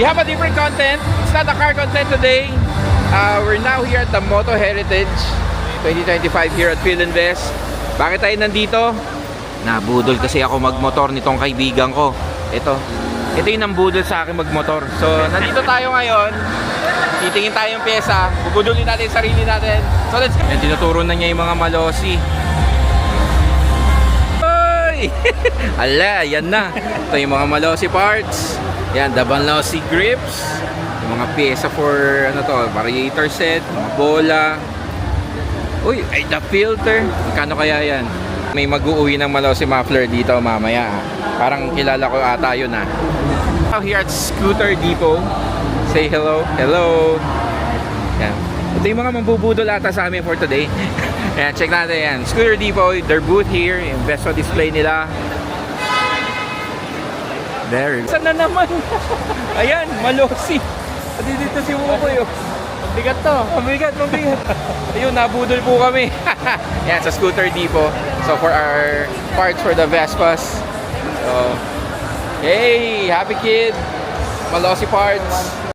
We have a different content. It's not a car content today. We're now here at the Moto Heritage 2025 here at Philinvest. Bakit tayo nandito? Nabudol kasi ako magmotor nitong kaibigan ko. Ito yung nambudol sa akin magmotor. So, nandito tayo ngayon. Titingin tayo yung pyesa. Bubudulin natin yung sarili natin. So, let's go. Yan, tinuturo na niya yung mga malosi. Oy! Ala, yan na. Ito yung mga malosi parts. Yan, the malosi grips. Yung mga pyesa for, ano to, variator set, mga bola. Uy, ay, the filter. Magkano kaya yan? May mag-uuwi ng malosi muffler dito mamaya. Parang kilala ko ata yun ah. Here at Scooter Depot. Say hello. Hello. Yan. Ito yung mga mambubudol ata sa amin for today. Yan, check natin yan. Scooter Depot, their booth here. Yung Vespa display nila. There. Saan na naman? Ayan, malosi. Pati dito si Wukoy. Mabigat to. Mabigat. Ayun, nabudol po kami. Yan, sa Scooter Depot. So, for our parts for the Vespas. So, hey, happy kid. Malosi parts.